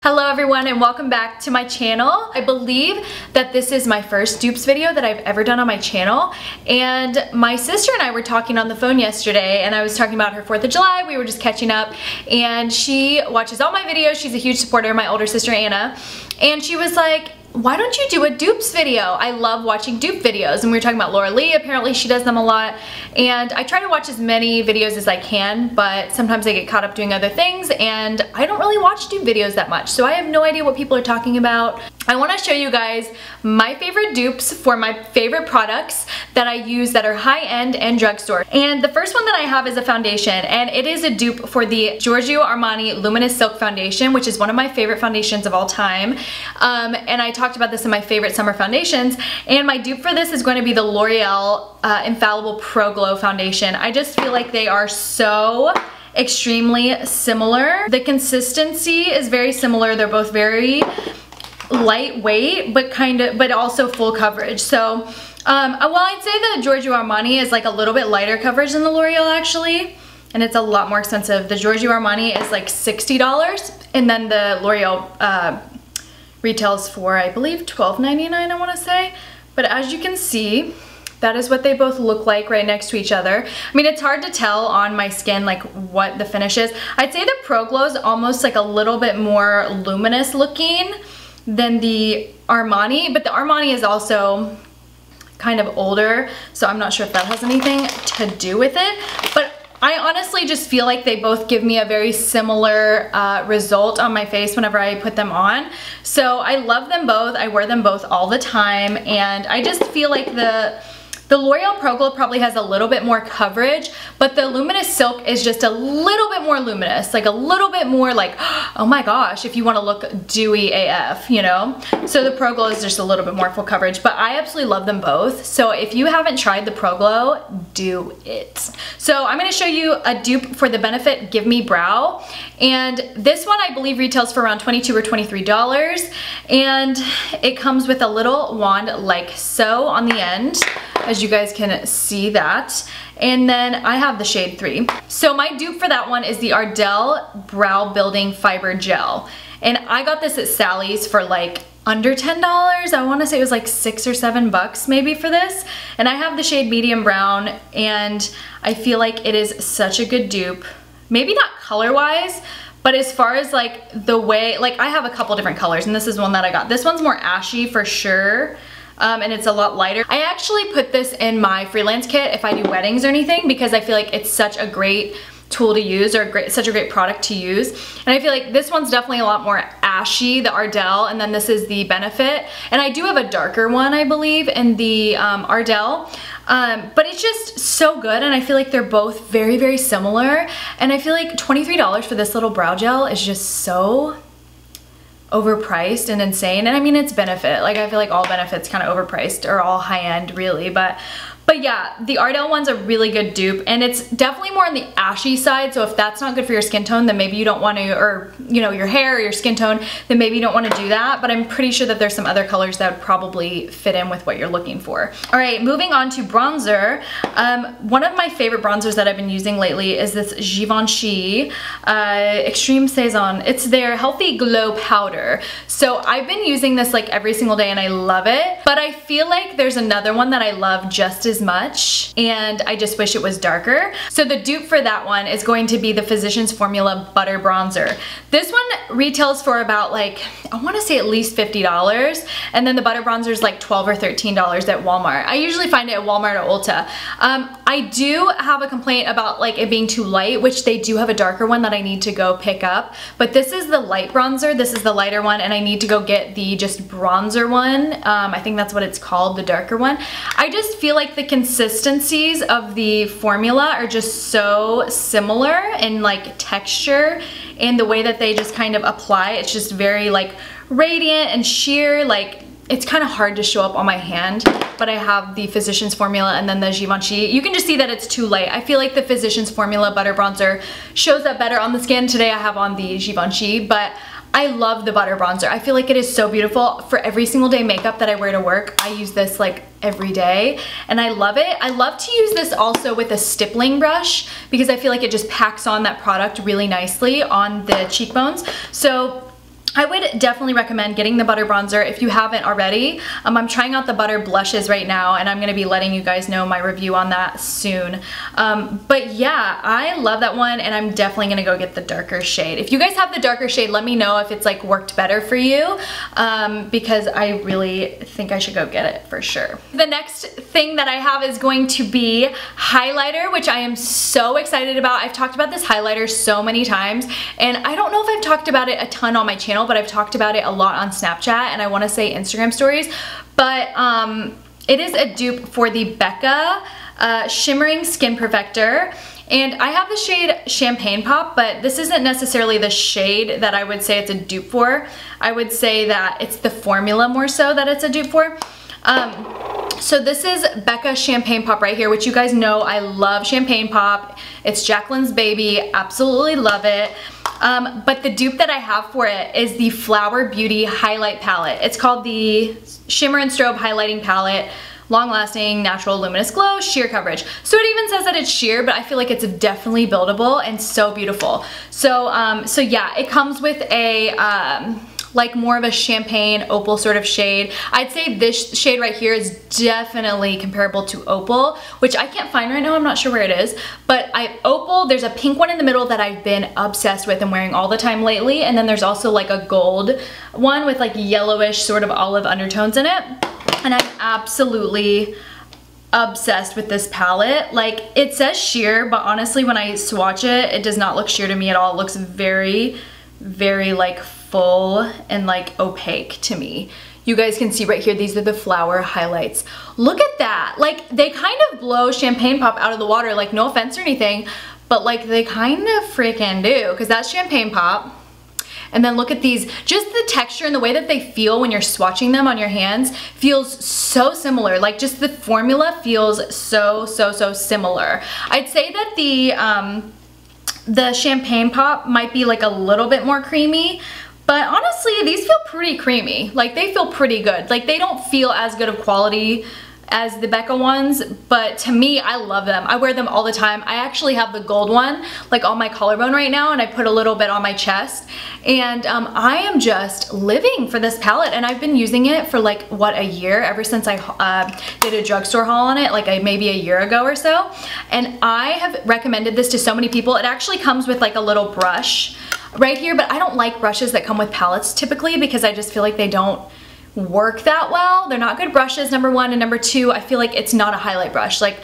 Hello everyone and welcome back to my channel. I believe that this is my first dupes video that I've ever done on my channel, and my sister and I were talking on the phone yesterday and I was talking about her 4th of July. We were just catching up and she watches all my videos. She's a huge supporter, my older sister Anna, and she was like, why don't you do a dupes video? I love watching dupe videos. And we were talking about Loreal. Apparently she does them a lot. And I try to watch as many videos as I can, but sometimes I get caught up doing other things and I don't really watch dupe videos that much. So I have no idea what people are talking about. I want to show you guys my favorite dupes for my favorite products that I use that are high-end and drugstore. And the first one that I have is a foundation, and it is a dupe for the Giorgio Armani Luminous Silk Foundation, which is one of my favorite foundations of all time. And I talked about this in my favorite summer foundations, and my dupe for this is going to be the L'Oreal Infallible Pro Glow Foundation. I just feel like they are so extremely similar. The consistency is very similar. They're both very lightweight but also full coverage. So well, I'd say the Giorgio Armani is like a little bit lighter coverage than the L'Oreal actually, and it's a lot more expensive. The Giorgio Armani is like $60 and then the L'Oreal retails for, I believe, $12.99 I want to say. But as you can see, that is what they both look like right next to each other. I mean, it's hard to tell on my skin like what the finish is. I'd say the Pro Glow is almost like a little bit more luminous looking than the Armani, but the Armani is also kind of older, so I'm not sure if that has anything to do with it. But I honestly just feel like they both give me a very similar result on my face whenever I put them on. So I love them both. I wear them both all the time, and I just feel like the L'Oreal Pro Glow probably has a little bit more coverage, but the Luminous Silk is just a little bit more luminous, like a little bit more like, oh my gosh, if you want to look dewy AF, you know? So the Pro Glow is just a little bit more full coverage, but I absolutely love them both. So if you haven't tried the Pro Glow, do it. So I'm going to show you a dupe for the Benefit Give Me Brow, and this one I believe retails for around $22 or $23, and it comes with a little wand like so on the end, as you guys can see that. And then I have the shade 3. So my dupe for that one is the Ardell Brow Building Fiber Gel. And I got this at Sally's for like under $10. I want to say it was like $6 or $7 maybe for this. And I have the shade medium brown, and I feel like it is such a good dupe. Maybe not color wise, but as far as like the way, like I have a couple different colors, and this is one that I got. This one's more ashy for sure. And it's a lot lighter. I actually put this in my freelance kit if I do weddings or anything, because I feel like it's such a great tool to use, or such a great product to use. And I feel like this one's definitely a lot more ashy, the Ardell, and then this is the Benefit. And I do have a darker one, I believe, in the Ardell. But it's just so good, and I feel like they're both very, very similar. And I feel like $23 for this little brow gel is just so overpriced and insane. And I mean, it's Benefit. Like, I feel like all Benefits kind of overpriced, or all high-end really, but yeah, the Ardell one's a really good dupe, and it's definitely more on the ashy side. So if that's not good for your skin tone, then maybe you don't want to, or you know, your hair or your skin tone, then maybe you don't want to do that. But I'm pretty sure that there's some other colors that would probably fit in with what you're looking for. All right, moving on to bronzer. One of my favorite bronzers that I've been using lately is this Givenchy Extreme Saison. It's their Healthy Glow Powder. So I've been using this like every single day and I love it, but I feel like there's another one that I love just as much, and I just wish it was darker. So the dupe for that one is going to be the Physicians Formula Butter Bronzer. This one retails for about like, I want to say at least $50, and then the Butter Bronzer is like $12 or $13 at Walmart. I usually find it at Walmart or Ulta. I do have a complaint about like it being too light, which they do have a darker one that I need to go pick up, but this is the light bronzer, this is the lighter one, and I need to go get the just bronzer one. I think that's what it's called, the darker one. I just feel like the consistencies of the formula are just so similar in like texture, and the way that they just kind of apply, it's just very like radiant and sheer. Like, it's kind of hard to show up on my hand, but I have the Physicians Formula and then the Givenchy. You can just see that it's too light. I feel like the Physicians Formula Butter Bronzer shows up better on the skin. Today I have on the Givenchy, but I love the Butter Bronzer. I feel like it is so beautiful. For every single day makeup that I wear to work, I use this like every day, and I love it. I love to use this also with a stippling brush, because I feel like it just packs on that product really nicely on the cheekbones. So I would definitely recommend getting the butter bronzer if you haven't already. I'm trying out the butter blushes right now, and I'm gonna be letting you guys know my review on that soon. But yeah, I love that one, and I'm definitely gonna go get the darker shade. If you guys have the darker shade, let me know if it's like worked better for you, because I really think I should go get it for sure. The next thing that I have is going to be highlighter, which I am so excited about. I've talked about this highlighter so many times, and I don't know if I've talked about it a ton on my channel, but I've talked about it a lot on Snapchat, and I want to say Instagram stories. But it is a dupe for the Becca Shimmering Skin Perfector, and I have the shade Champagne Pop, but this isn't necessarily the shade that I would say it's a dupe for. I would say that it's the formula more so that it's a dupe for. So this is Becca Champagne Pop right here, which you guys know I love Champagne Pop. It's Jacqueline's baby, absolutely love it. But the dupe that I have for it is the Flower Beauty Highlight Palette. It's called the Shimmer and Strobe Highlighting Palette. Long lasting, natural, luminous glow, sheer coverage. So it even says that it's sheer, but I feel like it's definitely buildable and so beautiful. So, so yeah, it comes with a, like more of a champagne opal sort of shade. I'd say this shade right here is definitely comparable to opal, which I can't find right now, I'm not sure where it is, but opal, there's a pink one in the middle that I've been obsessed with and wearing all the time lately, and then there's also like a gold one with like yellowish sort of olive undertones in it, and I'm absolutely obsessed with this palette. Like, it says sheer, but honestly when I swatch it, it does not look sheer to me at all. It looks very, very like full and like opaque to me. You guys can see right here, these are the flower highlights. Look at that. Like, they kind of blow Champagne Pop out of the water, like no offense or anything, but like they kind of freaking do, because that's Champagne Pop. And then look at these, just the texture and the way that they feel when you're swatching them on your hands feels so similar. Like, just the formula feels so similar. I'd say that the Champagne Pop might be like a little bit more creamy, but honestly, these feel pretty creamy. Like, they feel pretty good. Like, they don't feel as good of quality as the Becca ones, but to me, I love them. I wear them all the time. I actually have the gold one, like on my collarbone right now, and I put a little bit on my chest. And I am just living for this palette, and I've been using it for like, what, a year? Ever since I did a drugstore haul on it, like maybe a year ago or so. And I have recommended this to so many people. It actually comes with like a little brush right here, but I don't like brushes that come with palettes typically, because I just feel like they don't work that well. They're not good brushes, number one, and number two, I feel like it's not a highlight brush. Like,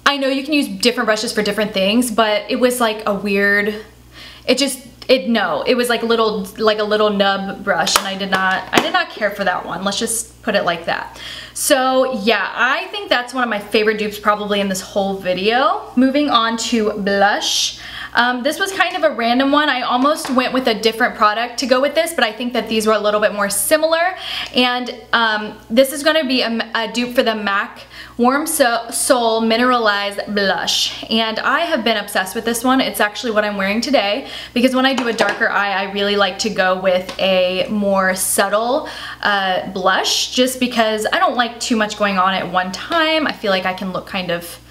I know you can use different brushes for different things, but it was like a weird, it was like a little nub brush, and I did not care for that one. Let's just put it like that. So yeah, I think that's one of my favorite dupes probably in this whole video. Moving on to blush. This was kind of a random one. I almost went with a different product to go with this, but I think that these were a little bit more similar. And this is going to be a dupe for the MAC Warm Soul Mineralized Blush. And I have been obsessed with this one. It's actually what I'm wearing today, because when I do a darker eye, I really like to go with a more subtle blush, just because I don't like too much going on at one time. I feel like I can look kind of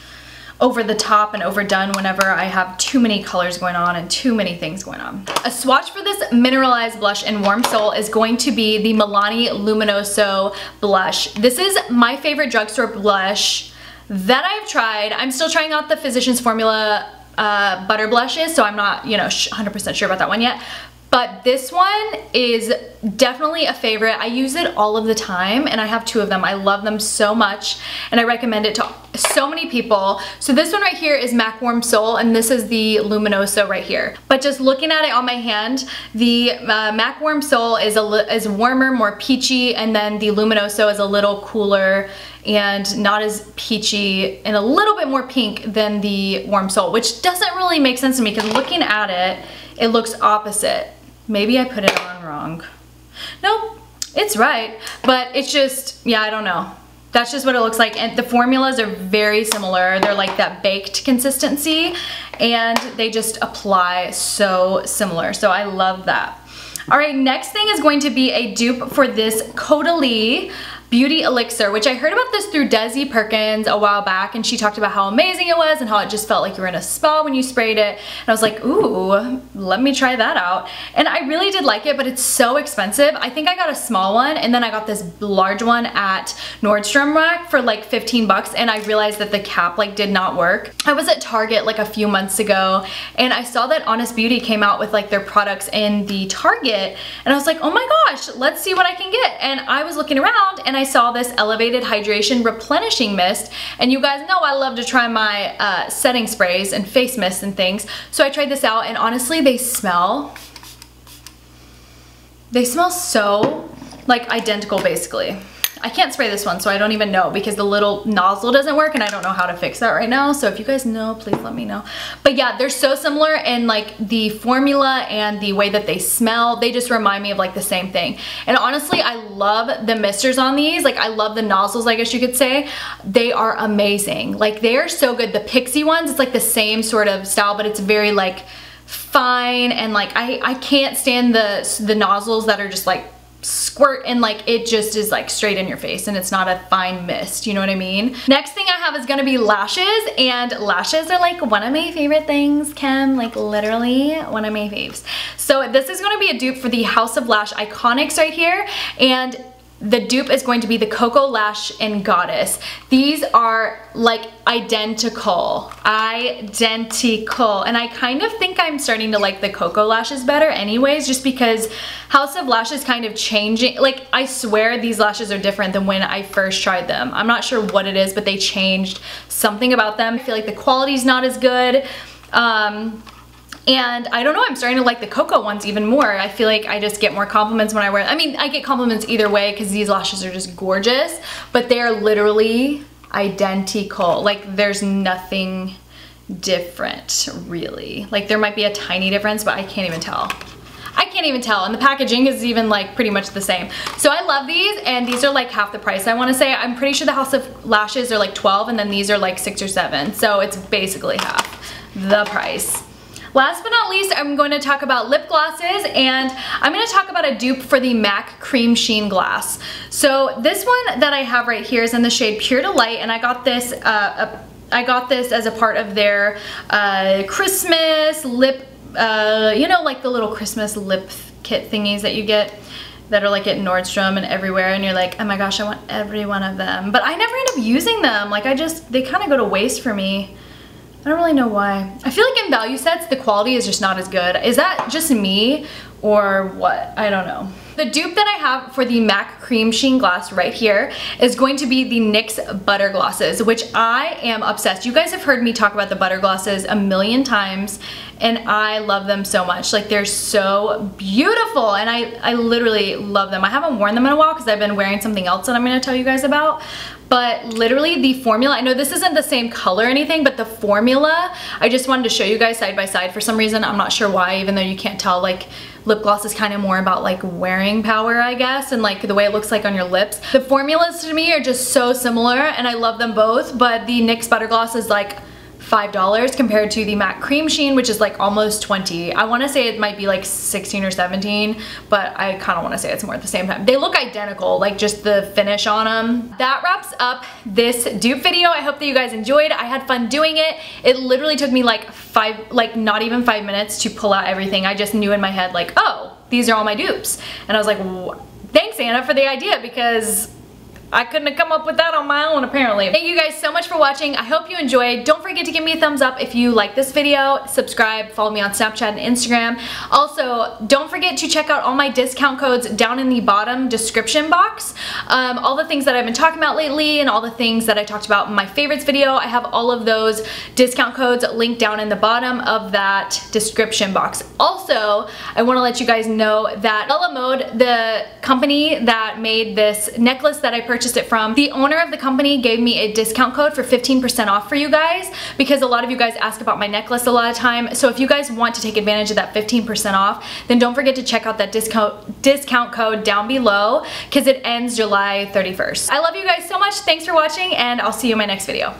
over the top and overdone whenever I have too many colors going on and too many things going on. A swatch for this mineralized blush in Warm Soul is going to be the Milani Luminoso blush. This is my favorite drugstore blush that I've tried. I'm still trying out the Physicians Formula butter blushes, so I'm not, you know, 100% sure about that one yet. But this one is definitely a favorite. I use it all of the time, and I have two of them. I love them so much, and I recommend it to so many people. So this one right here is MAC Warm Soul, and this is the Luminoso right here. But just looking at it on my hand, the MAC Warm Soul is warmer, more peachy, and then the Luminoso is a little cooler and not as peachy and a little bit more pink than the Warm Soul, which doesn't really make sense to me, because looking at it, it looks opposite. Maybe I put it on wrong. Nope, it's right, but it's just, yeah, I don't know. That's just what it looks like, and the formulas are very similar. They're like that baked consistency, and they just apply so similar, so I love that. All right, next thing is going to be a dupe for this Caudalie Beauty Elixir, which I heard about this through Desi Perkins a while back, and she talked about how amazing it was and how it just felt like you were in a spa when you sprayed it. And I was like, ooh, let me try that out. And I really did like it, but it's so expensive. I think I got a small one, and then I got this large one at Nordstrom Rack for like 15 bucks, and I realized that the cap like did not work. I was at Target like a few months ago, and I saw that Honest Beauty came out with like their products in the Target, and I was like, oh my gosh, let's see what I can get. And I was looking around and I saw this Elevated Hydration Replenishing Mist, and you guys know I love to try my setting sprays and face mists and things, so I tried this out, and honestly they smell so like identical basically. I can't spray this one, so I don't even know because the little nozzle doesn't work, and I don't know how to fix that right now. So if you guys know, please let me know. But yeah, they're so similar in like the formula and the way that they smell. They just remind me of like the same thing. And honestly, I love the misters on these. Like I love the nozzles, I guess you could say. They are amazing. Like they are so good. The Pixie ones, it's like the same sort of style, but it's very like fine, and like I can't stand the nozzles that are just like squirt and like it just is like straight in your face, and it's not a fine mist, you know what I mean? Next thing I have is gonna be lashes, and lashes are like one of my favorite things, Kim, like literally one of my faves. So this is gonna be a dupe for the House of Lash Iconics right here, and the dupe is going to be the Cocoa Lash and Goddess. These are like identical, and I kind of think I'm starting to like the Cocoa Lashes better anyways, just because House of Lash is kind of changing. Like I swear these lashes are different than when I first tried them. I'm not sure what it is, but they changed something about them. I feel like the quality's not as good. And I don't know, I'm starting to like the cocoa ones even more. I feel like I just get more compliments when I wear them. I mean, I get compliments either way because these lashes are just gorgeous, but they are literally identical. Like there's nothing different really. Like there might be a tiny difference, but I can't even tell. I can't even tell, and the packaging is even like pretty much the same. So I love these, and these are like half the price, I want to say. I'm pretty sure the House of Lashes are like 12, and then these are like 6 or 7. So it's basically half the price. Last but not least, I'm going to talk about lip glosses, and I'm going to talk about a dupe for the MAC Cream Sheen Glass. So this one that I have right here is in the shade Pure Delight, and I got this as a part of their Christmas lip, you know, like the little Christmas lip kit thingies that you get that are like at Nordstrom and everywhere, and you're like, oh my gosh, I want every one of them. But I never end up using them. Like they kind of go to waste for me. I don't really know why. I feel like in value sets, the quality is just not as good. Is that just me or what? I don't know. The dupe that I have for the MAC Cream Sheen Glass right here is going to be the NYX Butter Glosses, which I am obsessed. You guys have heard me talk about the butter glosses a million times, and I love them so much. Like they're so beautiful, and I literally love them. I haven't worn them in a while because I've been wearing something else that I'm going to tell you guys about. But literally the formula, I know this isn't the same color or anything, but the formula, I just wanted to show you guys side by side for some reason. I'm not sure why, even though you can't tell. Like lip gloss is kind of more about like wearing power, I guess, and like the way it looks like on your lips. The formulas to me are just so similar, and I love them both, but the NYX Butter Gloss is like $5 compared to the MAC Cream Sheen, which is like almost 20. I want to say it might be like 16 or 17, but I kind of want to say it's more at the same time. They look identical, like just the finish on them. That wraps up this dupe video. I hope that you guys enjoyed. I had fun doing it. It literally took me like not even 5 minutes to pull out everything. I just knew in my head like, oh, these are all my dupes. And I was like, thanks Anna for the idea, because I couldn't have come up with that on my own apparently. Thank you guys so much for watching. I hope you enjoyed. Don't forget to give me a thumbs up if you like this video. Subscribe, follow me on Snapchat and Instagram. Also, don't forget to check out all my discount codes down in the bottom description box. All the things that I've been talking about lately and all the things that I talked about in my favorites video, I have all of those discount codes linked down in the bottom of that description box. Also, I want to let you guys know that VELLA Mode, the company that made this necklace that I purchased it from, the owner of the company gave me a discount code for 15% off for you guys, because a lot of you guys ask about my necklace a lot of time. So if you guys want to take advantage of that 15% off, then don't forget to check out that discount code down below, because it ends July 31st. I love you guys so much. Thanks for watching, and I'll see you in my next video.